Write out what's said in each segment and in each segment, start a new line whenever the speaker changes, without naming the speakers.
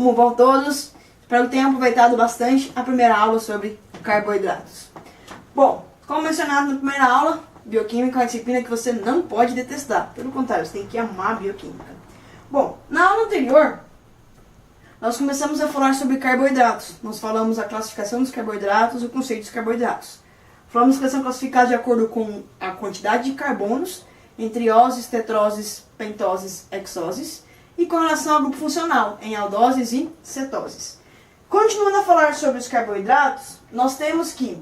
Como vão todos? Espero que tenham aproveitado bastante a primeira aula sobre carboidratos. Bom, como mencionado na primeira aula, bioquímica é uma disciplina que você não pode detestar. Pelo contrário, você tem que amar a bioquímica. Bom, na aula anterior, nós começamos a falar sobre carboidratos. Nós falamos a classificação dos carboidratos e o conceito dos carboidratos. Falamos que eles são classificados de acordo com a quantidade de carbonos, entre ioses, tetroses, pentoses, hexoses, e com relação ao grupo funcional, em aldoses e cetoses. Continuando a falar sobre os carboidratos, nós temos que,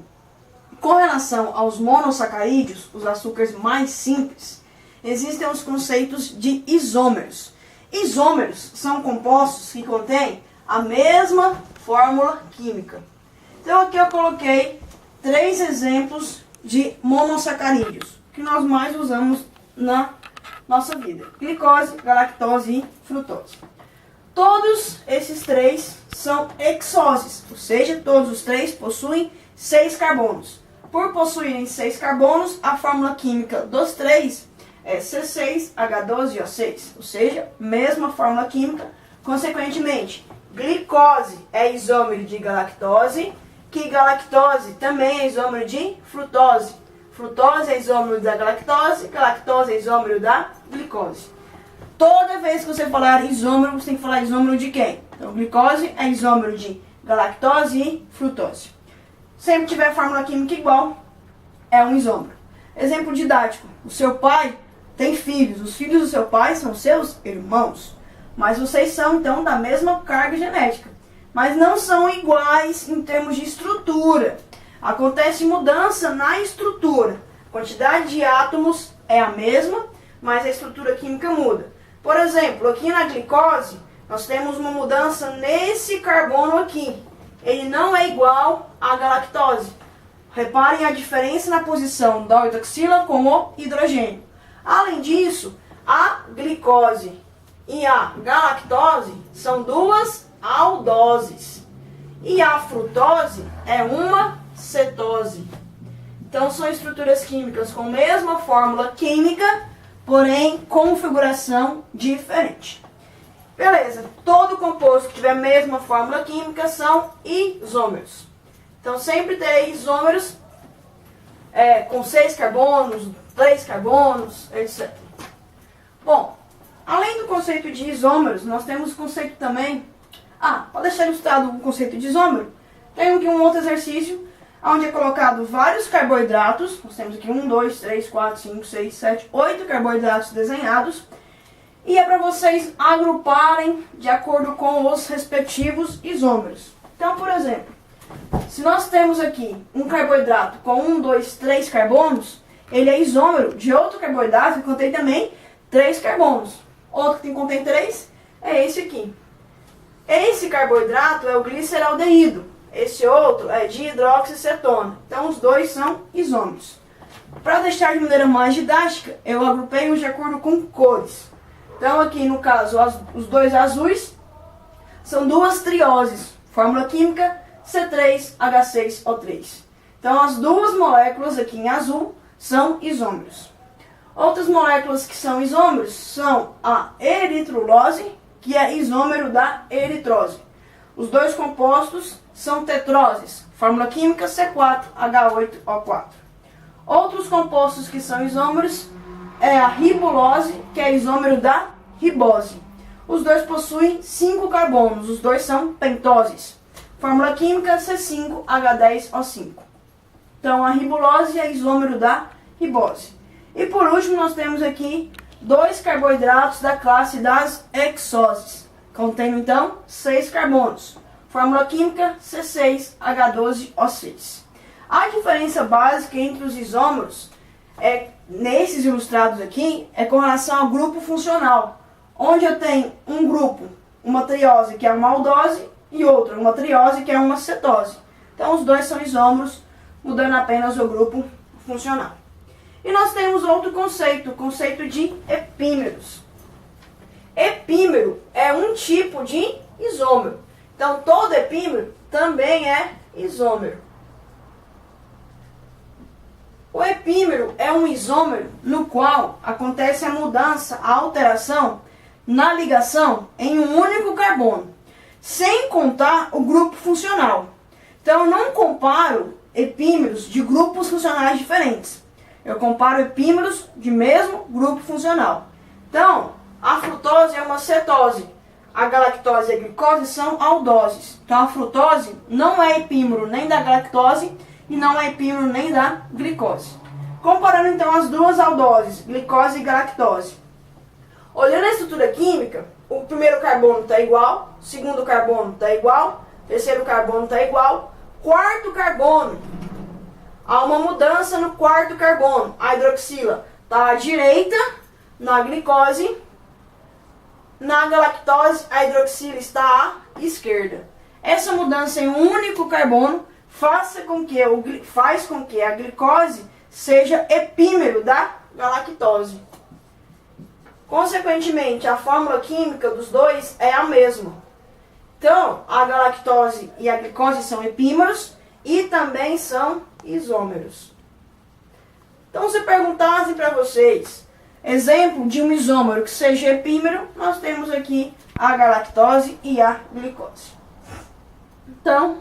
com relação aos monossacarídeos, os açúcares mais simples, existem os conceitos de isômeros. Isômeros são compostos que contêm a mesma fórmula química. Então aqui eu coloquei 3 exemplos de monossacarídeos, que nós mais usamos na nossa vida: glicose, galactose e frutose. Todos esses 3 são hexoses, ou seja, todos os 3 possuem 6 carbonos. Por possuírem 6 carbonos, a fórmula química dos 3 é C6H12O6, ou seja, mesma fórmula química. Consequentemente, glicose é isômero de galactose, que galactose também é isômero de frutose. Frutose é isômero da galactose, galactose é isômero da glicose. Toda vez que você falar isômero, você tem que falar isômero de quem? Então, glicose é isômero de galactose e frutose. Sempre que tiver fórmula química igual, é um isômero. Exemplo didático: o seu pai tem filhos. Os filhos do seu pai são seus irmãos. Mas vocês são, então, da mesma carga genética. Mas não são iguais em termos de estrutura. Acontece mudança na estrutura. A quantidade de átomos é a mesma, mas a estrutura química muda. Por exemplo, aqui na glicose, nós temos uma mudança nesse carbono aqui. Ele não é igual à galactose. Reparem a diferença na posição da hidroxila com o hidrogênio. Além disso, a glicose e a galactose são 2 aldoses. E a frutose é uma cetose. Então são estruturas químicas com a mesma fórmula química, porém configuração diferente. Beleza, todo composto que tiver a mesma fórmula química são isômeros. Então sempre tem isômeros com 6 carbonos, 3 carbonos, etc. Bom, além do conceito de isômeros, nós temos o conceito também... pode deixar ilustrado o conceito de isômero. Tem aqui um outro exercício, onde é colocado vários carboidratos. Nós temos aqui 1, 2, 3, 4, 5, 6, 7, 8 carboidratos desenhados. E é para vocês agruparem de acordo com os respectivos isômeros. Então, por exemplo, se nós temos aqui um carboidrato com 1, 2, 3 carbonos, ele é isômero de outro carboidrato que contém também 3 carbonos. Outro que contém 3 é esse aqui. Esse carboidrato é o gliceraldeído. Esse outro é dihidroxicetona. Então, os dois são isômeros. Para deixar de maneira mais didática, eu agrupei-os de acordo com cores. Então, aqui no caso, os 2 azuis são 2 trioses. Fórmula química C3H6O3. Então, as 2 moléculas aqui em azul são isômeros. Outras moléculas que são isômeros são a eritrulose, que é isômero da eritrose. Os 2 compostos são tetroses, fórmula química C4H8O4. Outros compostos que são isômeros é a ribulose, que é isômero da ribose. Os 2 possuem 5 carbonos, os 2 são pentoses. Fórmula química C5H10O5. Então a ribulose é isômero da ribose. E por último nós temos aqui 2 carboidratos da classe das hexoses, contendo então 6 carbonos. Fórmula química C6H12O6. A diferença básica entre os isômeros, nesses ilustrados aqui, é com relação ao grupo funcional, onde eu tenho um grupo, uma triose, que é uma aldose, e outra, uma triose, que é uma cetose. Então os 2 são isômeros, mudando apenas o grupo funcional. E nós temos outro conceito, o conceito de epímeros. Epímero é um tipo de isômero. Então, todo epímero também é isômero. O epímero é um isômero no qual acontece a mudança, a alteração na ligação em um único carbono. sem contar o grupo funcional. Então eu não comparo epímeros de grupos funcionais diferentes. Eu comparo epímeros de mesmo grupo funcional. Então, a frutose é uma cetose. A galactose e a glicose são aldoses. Então a frutose não é epímero nem da galactose e não é epímero nem da glicose. Comparando então as duas aldoses, glicose e galactose. Olhando a estrutura química, o primeiro carbono está igual, o segundo carbono está igual, o terceiro carbono está igual, quarto carbono, há uma mudança no quarto carbono. A hidroxila está à direita na glicose, na galactose a hidroxila está à esquerda. Essa mudança em um único carbono faz com que a glicose seja epímero da galactose. Consequentemente, a fórmula química dos dois é a mesma. Então, a galactose e a glicose são epímeros e também são isômeros. Então, se perguntassem para vocês, exemplo de um isômero que seja epímero, nós temos aqui a galactose e a glicose. Então,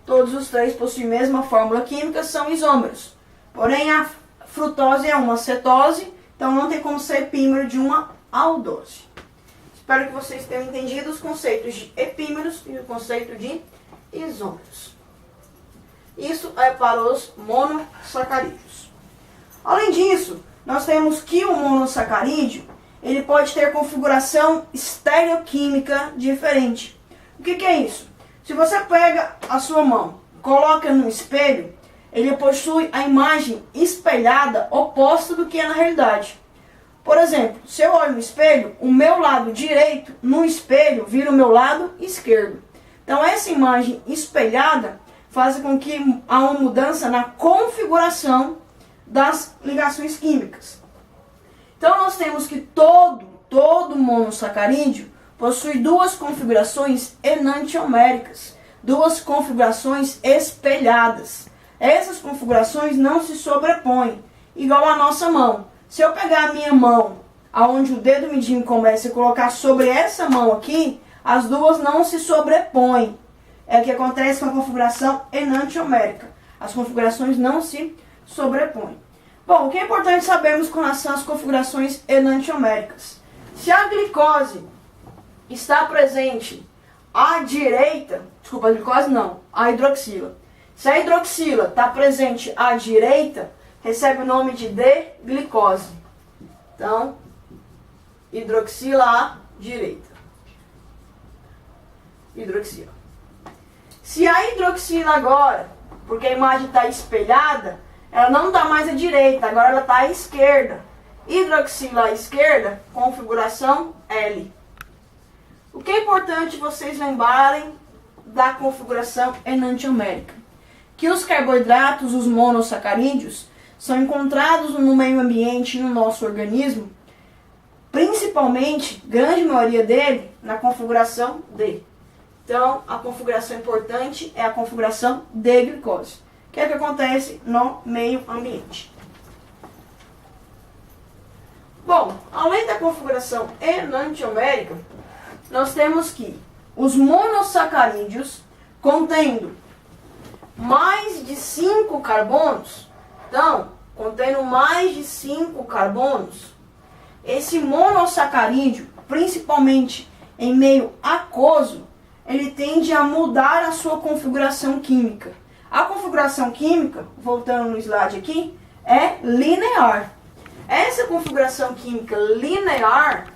todos os três possuem a mesma fórmula química, são isômeros. Porém, a frutose é uma cetose, então não tem como ser epímero de uma aldose. Espero que vocês tenham entendido os conceitos de epímeros e o conceito de isômeros. Isso é para os monossacarídeos. Além disso, nós temos que o monossacarídeo ele pode ter configuração estereoquímica diferente. O que é isso? Se você pega a sua mão, coloca no espelho, ele possui a imagem espelhada oposta do que é na realidade. Por exemplo, se eu olho no espelho, o meu lado direito no espelho vira o meu lado esquerdo. Então essa imagem espelhada faz com que há uma mudança na configuração das ligações químicas. Então nós temos que todo monossacarídeo possui duas configurações enantioméricas, duas configurações espelhadas. Essas configurações não se sobrepõem, igual a nossa mão. Se eu pegar a minha mão, aonde o dedo mindinho começa, e colocar sobre essa mão aqui, as duas não se sobrepõem. É o que acontece com a configuração enantiomérica. As configurações não se sobrepõem. Bom, o que é importante sabermos com relação às configurações enantioméricas? Se a glicose está presente à direita, desculpa, a glicose não, a hidroxila. Se a hidroxila está presente à direita, recebe o nome de D-glicose. Então, hidroxila à direita. Hidroxila. Se a hidroxila agora, porque a imagem está espelhada, ela não está mais à direita, agora ela está à esquerda. Hidroxila à esquerda, configuração L. O que é importante vocês lembrarem da configuração enantiomérica? Que os carboidratos, os monossacarídeos, são encontrados no meio ambiente, no nosso organismo, principalmente, grande maioria dele, na configuração D. Então, a configuração importante é a configuração D-glicose, que é o que acontece no meio ambiente. Bom, além da configuração enantiomérica, nós temos que os monossacarídeos contendo mais de 5 carbonos, então, contendo mais de 5 carbonos, esse monossacarídeo, principalmente em meio aquoso, ele tende a mudar a sua configuração química. A configuração química, voltando no slide aqui, é linear. Essa configuração química linear,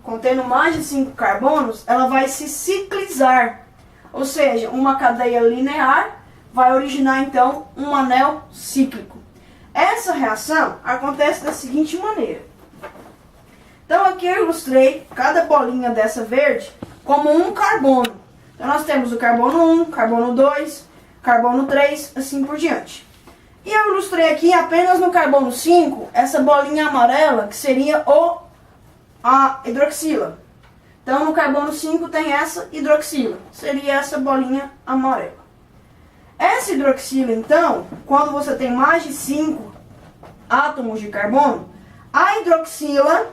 contendo mais de 5 carbonos, ela vai se ciclizar. Ou seja, uma cadeia linear vai originar então um anel cíclico. Essa reação acontece da seguinte maneira. Então aqui eu ilustrei cada bolinha dessa verde como um carbono. Então nós temos o carbono 1, carbono 2, carbono 3, assim por diante. E eu ilustrei aqui apenas no carbono 5, essa bolinha amarela, que seria a hidroxila. Então no carbono 5 tem essa hidroxila, seria essa bolinha amarela. Essa hidroxila, então, quando você tem mais de 5 átomos de carbono, a hidroxila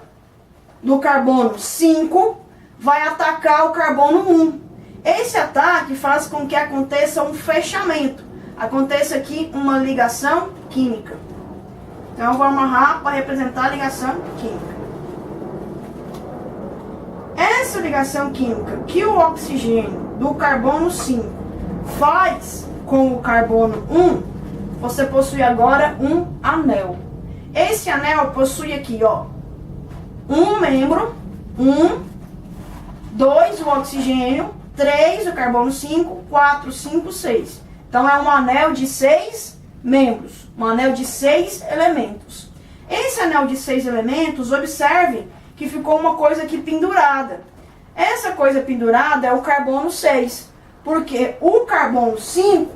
do carbono 5 vai atacar o carbono 1. Esse ataque faz com que aconteça um fechamento. Aconteça aqui uma ligação química. Então eu vou amarrar para representar a ligação química. Essa ligação química que o oxigênio do carbono 5 faz com o carbono 1, você possui agora um anel. Esse anel possui aqui, ó, um membro, 2 o oxigênio, 3 o carbono 5, 4, 5, 6. Então é um anel de 6 membros, um anel de 6 elementos. Esse anel de 6 elementos, observe que ficou uma coisa aqui pendurada. Essa coisa pendurada é o carbono 6, porque o carbono 5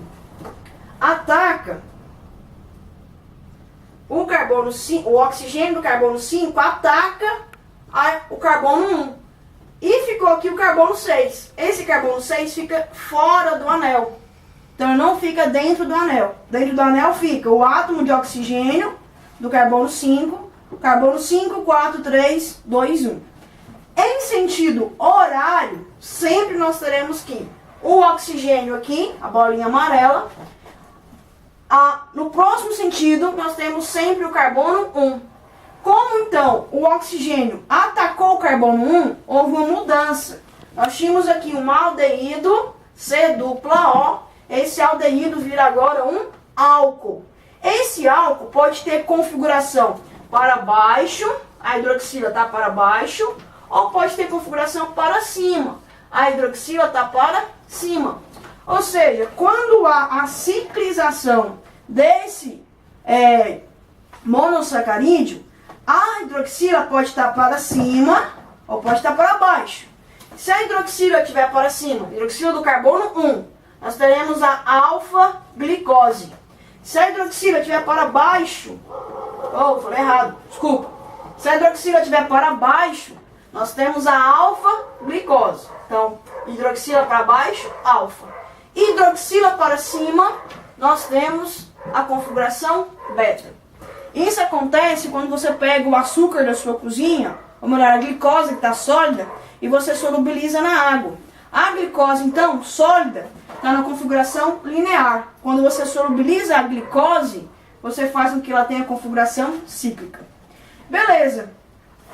ataca o oxigênio do carbono 5 ataca o carbono 1. E ficou aqui o carbono 6. Esse carbono 6 fica fora do anel. Então não fica dentro do anel. Dentro do anel fica o átomo de oxigênio do carbono 5, carbono 5, 4, 3, 2, 1. Em sentido horário, sempre nós teremos que o oxigênio aqui, a bolinha amarela. No próximo sentido, nós temos sempre o carbono 1. Como então o oxigênio atacou o carbono 1, houve uma mudança. Nós tínhamos aqui um aldeído, C dupla O. Esse aldeído vira agora um álcool. Esse álcool pode ter configuração para baixo, a hidroxila está para baixo, ou pode ter configuração para cima, a hidroxila está para cima. Ou seja, quando há a ciclização desse monossacarídeo, a hidroxila pode estar para cima ou pode estar para baixo. Se a hidroxila estiver para cima, hidroxila do carbono 1, nós teremos a alfa-glicose. Se a hidroxila estiver para baixo, falei errado, desculpa. Se a hidroxila estiver para baixo, nós temos a alfa-glicose. Então, hidroxila para baixo, alfa. Hidroxila para cima, nós temos a configuração beta. Isso acontece quando você pega o açúcar da sua cozinha, ou melhor, a glicose que está sólida, e você solubiliza na água. A glicose, então, sólida, está na configuração linear. Quando você solubiliza a glicose, você faz com que ela tenha configuração cíclica. Beleza.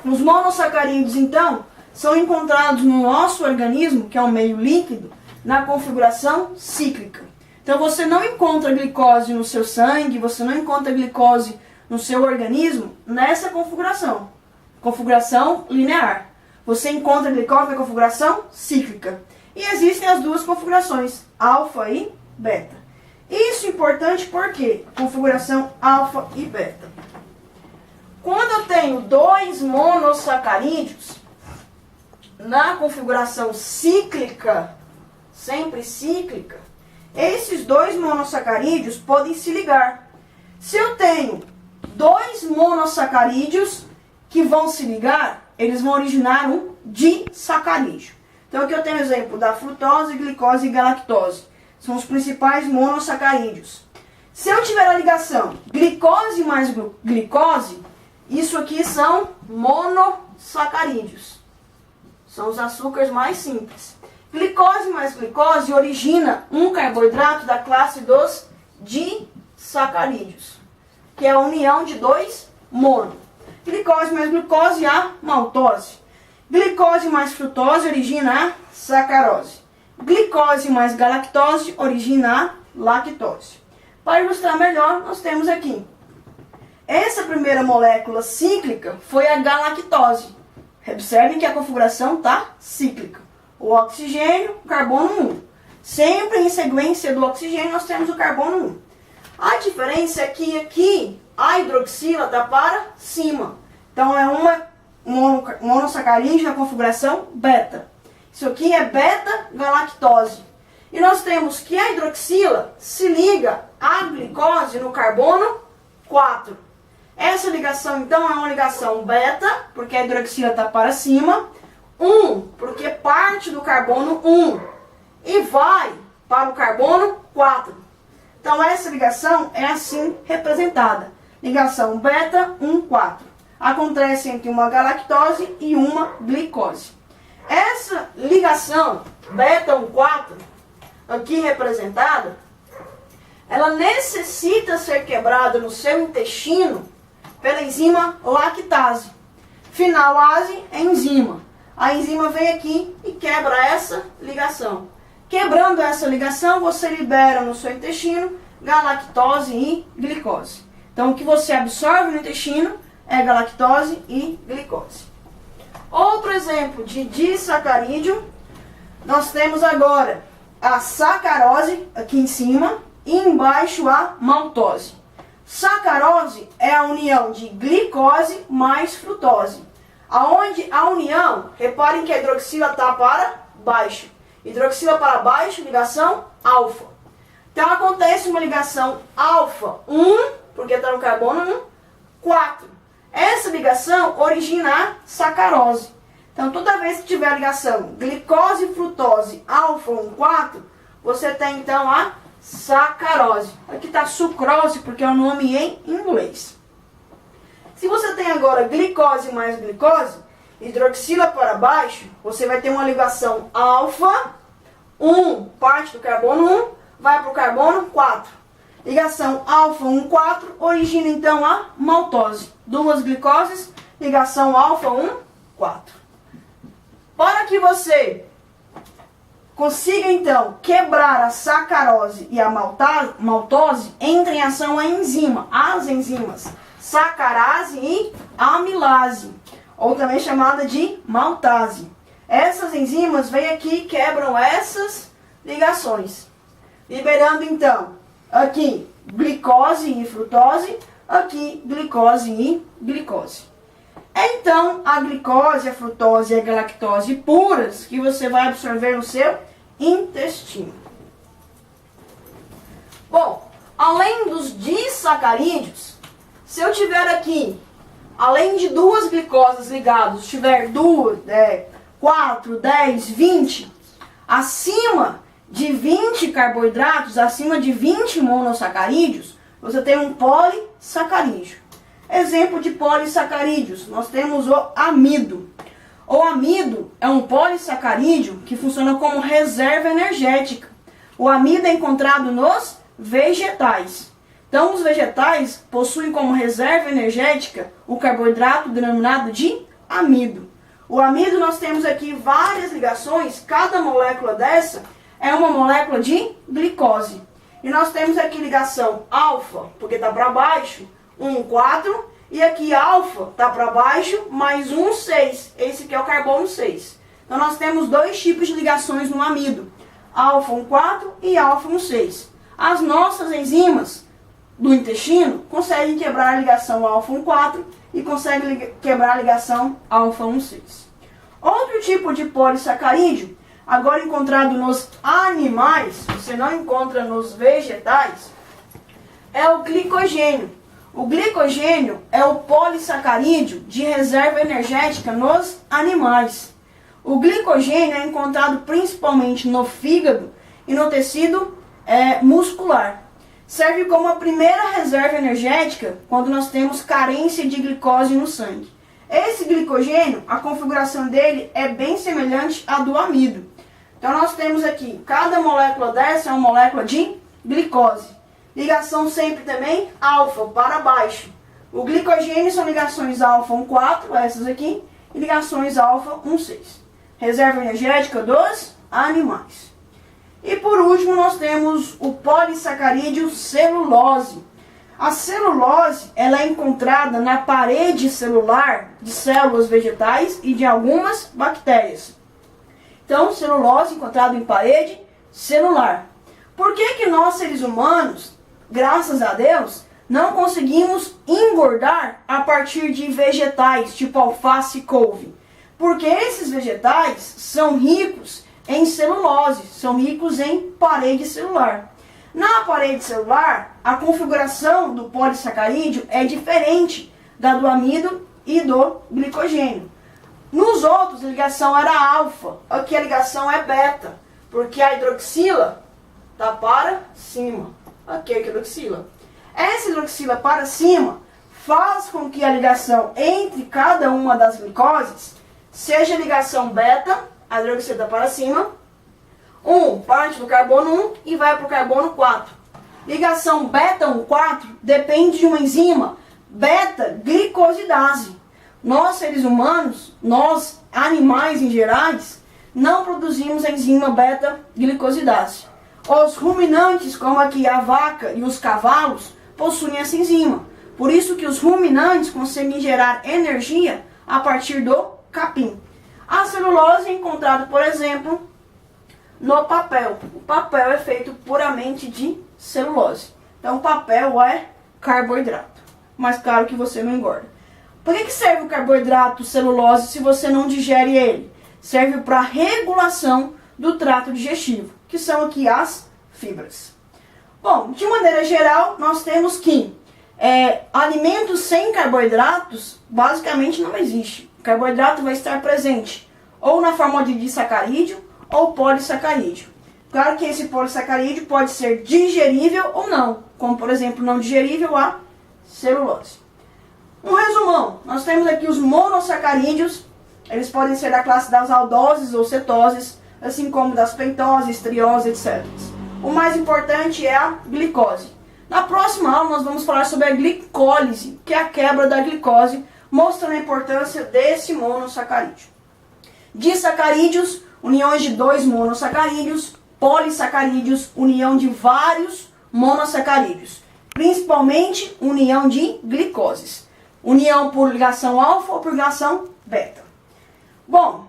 Os monossacarídeos, então, são encontrados no nosso organismo, que é um meio líquido, na configuração cíclica. Então, você não encontra glicose no seu sangue, você não encontra glicose no seu organismo nessa configuração. Configuração linear. Você encontra glicose na configuração cíclica. E existem as duas configurações, alfa e beta. Isso é importante porque configuração alfa e beta. Quando eu tenho 2 monossacarídeos na configuração cíclica, sempre cíclica, esses 2 monossacarídeos podem se ligar. Se eu tenho 2 monossacarídeos que vão se ligar, eles vão originar um disacarídeo. Então aqui eu tenho o exemplo da frutose, glicose e galactose. São os principais monossacarídeos. Se eu tiver a ligação glicose mais glicose, isso aqui são monossacarídeos. São os açúcares mais simples. Glicose mais glicose origina um carboidrato da classe dos disacarídeos, que é a união de 2 mono. Glicose mais glucose, a maltose. Glicose mais frutose origina a sacarose. Glicose mais galactose origina a lactose. Para ilustrar melhor, nós temos aqui. Essa primeira molécula cíclica foi a galactose. Observem que a configuração está cíclica. O oxigênio, o carbono 1. Sempre em sequência do oxigênio nós temos o carbono 1. A diferença é que aqui a hidroxila está para cima. Então é uma monossacarídeo na configuração beta. Isso aqui é beta-galactose. E nós temos que a hidroxila se liga à glicose no carbono 4. Essa ligação, então, é uma ligação beta, porque a hidroxila está para cima. 1, porque parte do carbono 1 e vai para o carbono 4. Então, essa ligação é assim representada. Ligação beta 1, 4. Acontece entre uma galactose e uma glicose. Essa ligação beta 1,4, aqui representada, ela necessita ser quebrada no seu intestino pela enzima lactase. Final ase é enzima. A enzima vem aqui e quebra essa ligação. Quebrando essa ligação, você libera no seu intestino galactose e glicose. Então, o que você absorve no intestino é galactose e glicose. Outro exemplo de disacarídeo, nós temos agora a sacarose aqui em cima e embaixo a maltose. Sacarose é a união de glicose mais frutose. Aonde a união, reparem que a hidroxila está para baixo. Hidroxila para baixo, ligação alfa. Então acontece uma ligação alfa 1, porque está no carbono 1, 4. Essa ligação origina a sacarose. Então toda vez que tiver a ligação glicose frutose alfa 1, 4, você tem então a sacarose. Aqui está sucrose porque é o nome em inglês. Se você tem agora glicose mais glicose, hidroxila para baixo, você vai ter uma ligação alfa 1, parte do carbono 1, vai para o carbono 4. Ligação alfa 1, 4, origina então a maltose. Duas glicoses, ligação alfa 1, 4. Para que você consiga então quebrar a sacarose e a maltose, entra em ação a enzima, as enzimas sacarase e amilase, ou também chamada de maltase. Essas enzimas vêm aqui e quebram essas ligações, liberando então aqui glicose e frutose, aqui glicose e glicose. É então a glicose, a frutose e a galactose puras que você vai absorver no seu intestino. Bom, além dos disacarídeos, se eu tiver aqui, além de duas glicoses ligadas, tiver 4, 10, 20, acima de 20 carboidratos, acima de 20 monossacarídeos, você tem um polissacarídeo. Exemplo de polissacarídeos, nós temos o amido. O amido é um polissacarídeo que funciona como reserva energética. O amido é encontrado nos vegetais. Então, os vegetais possuem como reserva energética o carboidrato denominado de amido. O amido, nós temos aqui várias ligações, cada molécula dessa é uma molécula de glicose. E nós temos aqui ligação alfa, porque está para baixo, 1, 4, e aqui alfa está para baixo, mais 1, 6. Esse aqui é o carbono 6. Então, nós temos dois tipos de ligações no amido, alfa 1, 4 e alfa 1, 6. As nossas enzimas do intestino conseguem quebrar a ligação alfa 1, 4 e conseguem quebrar a ligação alfa 1, 6. Outro tipo de polissacarídeo, agora encontrado nos animais, você não encontra nos vegetais, é o glicogênio. O glicogênio é o polissacarídeo de reserva energética nos animais. O glicogênio é encontrado principalmente no fígado e no tecido muscular. Serve como a primeira reserva energética quando nós temos carência de glicose no sangue. Esse glicogênio, a configuração dele é bem semelhante à do amido. Então nós temos aqui, cada molécula dessa é uma molécula de glicose. Ligação sempre também alfa para baixo. O glicogênio são ligações alfa 1, 4, essas aqui, e ligações alfa 1, 6. Reserva energética dos animais. E por último nós temos o polissacarídeo celulose. A celulose ela é encontrada na parede celular de células vegetais e de algumas bactérias. Então, celulose encontrada em parede celular. Por que nós seres humanos, graças a Deus, não conseguimos engordar a partir de vegetais, tipo alface e couve? Porque esses vegetais são ricos em celulose, são ricos em parede celular. Na parede celular, a configuração do polissacarídeo é diferente da do amido e do glicogênio. Nos outros, a ligação era alfa, aqui a ligação é beta, porque a hidroxila está para cima. Aqui a hidroxila. Essa hidroxila para cima faz com que a ligação entre cada uma das glicoses seja ligação beta a hidroxila para cima. 1 parte do carbono 1 e vai para o carbono 4. Ligação beta-1,4 depende de uma enzima beta-glicosidase. Nós, seres humanos, nós, animais em geral, não produzimos a enzima beta-glicosidase. Os ruminantes, como aqui a vaca e os cavalos, possuem essa enzima. Por isso que os ruminantes conseguem gerar energia a partir do capim. A celulose é encontrada, por exemplo, no papel. O papel é feito puramente de celulose. Então, o papel é carboidrato. Mas claro que você não engorda. Por que serve o carboidrato celulose se você não digere ele? Serve para regulação do trato digestivo, que são aqui as fibras. Bom, de maneira geral, nós temos que alimentos sem carboidratos basicamente não existe. O carboidrato vai estar presente ou na forma de disacarídeo ou polissacarídeo. Claro que esse polissacarídeo pode ser digerível ou não, como por exemplo não digerível a celulose. Um resumão, nós temos aqui os monossacarídeos, eles podem ser da classe das aldoses ou cetoses, assim como das pentoses, trioses, etc. O mais importante é a glicose. Na próxima aula nós vamos falar sobre a glicólise, que é a quebra da glicose, mostrando a importância desse monossacarídeo. Disacarídeos, uniões de 2 monossacarídeos, polissacarídeos, união de vários monossacarídeos, principalmente união de glicoses, união por ligação alfa ou por ligação beta. Bom,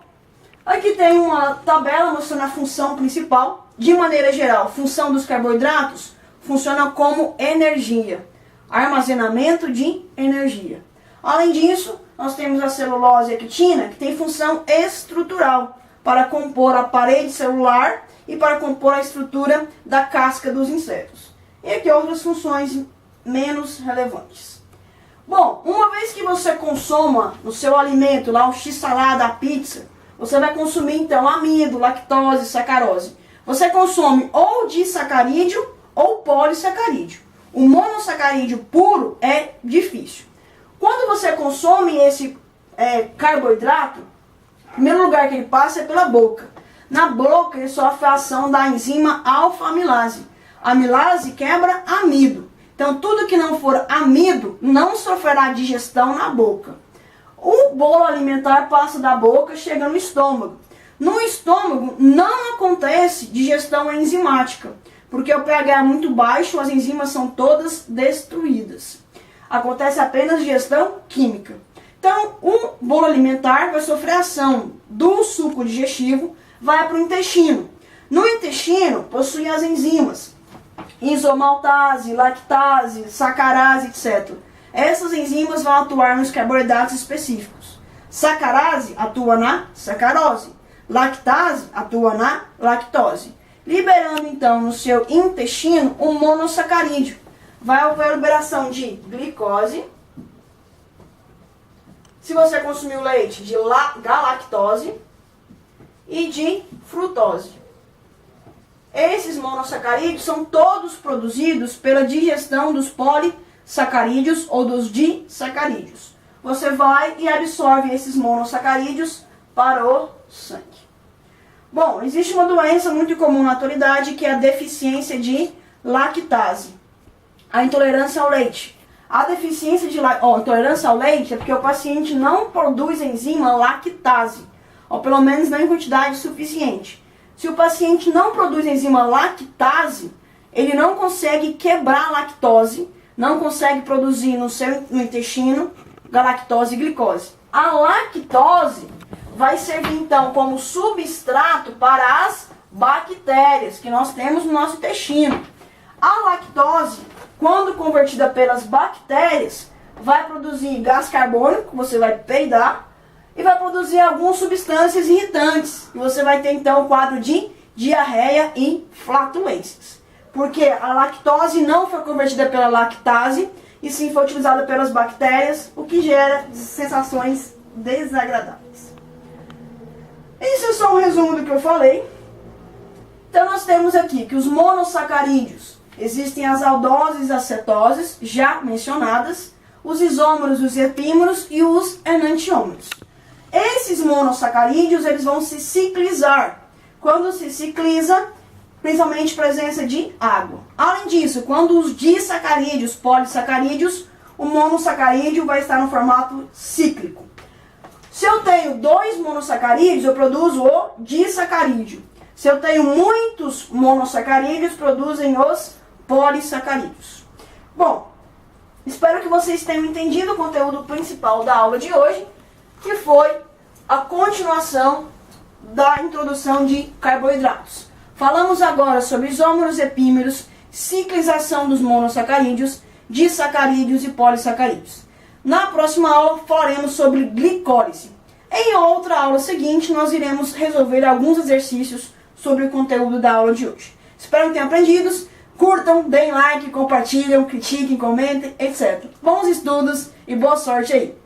aqui tem uma tabela mostrando a função principal. De maneira geral, a função dos carboidratos funciona como energia, armazenamento de energia. Além disso, nós temos a celulose e a quitina, que tem função estrutural para compor a parede celular e para compor a estrutura da casca dos insetos. E aqui outras funções menos relevantes. Bom, uma vez que você consoma no seu alimento, lá o x-salada, a pizza, você vai consumir então amido, lactose, sacarose. Você consome ou disacarídeo ou polissacarídeo. O monossacarídeo puro é difícil. Quando você consome esse carboidrato, o primeiro lugar que ele passa é pela boca. Na boca ele sofre a ação da enzima alfa-amilase. A amilase quebra amido. Então tudo que não for amido não sofrerá digestão na boca. O bolo alimentar passa da boca, chega no estômago. No estômago não acontece digestão enzimática, porque o pH é muito baixo, as enzimas são todas destruídas. Acontece apenas digestão química. Então, o bolo alimentar vai sofrer ação do suco digestivo, vai para o intestino. No intestino, possui as enzimas isomaltase, lactase, sacarase, etc. Essas enzimas vão atuar nos carboidratos específicos. Sacarase atua na sacarose. Lactase atua na lactose. Liberando, então, no seu intestino um monossacarídeo. Vai haver liberação de glicose. Se você consumiu leite, de galactose e de frutose. Esses monossacarídeos são todos produzidos pela digestão dos polissacarídeos ou dos disacarídeos. Você vai e absorve esses monossacarídeos para o sangue. Bom, existe uma doença muito comum na atualidade que é a deficiência de lactase. A intolerância ao leite. A deficiência de intolerância ao leite é porque o paciente não produz a enzima lactase, ou pelo menos não em quantidade suficiente. Se o paciente não produz a enzima lactase, ele não consegue quebrar a lactose, não consegue produzir no intestino galactose e glicose. A lactose vai servir então como substrato para as bactérias que nós temos no nosso intestino. A lactose, quando convertida pelas bactérias, vai produzir gás carbônico, você vai peidar, e vai produzir algumas substâncias irritantes. E você vai ter então o quadro de diarreia e flatulências. Porque a lactose não foi convertida pela lactase, e sim foi utilizada pelas bactérias, o que gera sensações desagradáveis. Isso é só um resumo do que eu falei. Então nós temos aqui que os monossacarídeos, existem as aldoses e as cetoses, já mencionadas, os isômeros, os epímeros e os enantiômeros. Esses monossacarídeos, eles vão se ciclizar. Quando se cicliza, principalmente presença de água. Além disso, quando os disacarídeos, polissacarídeos, o monossacarídeo vai estar no formato cíclico. Se eu tenho 2 monossacarídeos, eu produzo o disacarídeo. Se eu tenho muitos monossacarídeos, produzem os polissacarídeos. Bom, espero que vocês tenham entendido o conteúdo principal da aula de hoje, que foi a continuação da introdução de carboidratos. Falamos agora sobre isômeros epímeros, ciclização dos monossacarídeos, disacarídeos e polissacarídeos. Na próxima aula falaremos sobre glicólise. Em outra aula seguinte, nós iremos resolver alguns exercícios sobre o conteúdo da aula de hoje. Espero que tenham aprendido. Curtam, deem like, compartilhem, critiquem, comentem, etc. Bons estudos e boa sorte aí.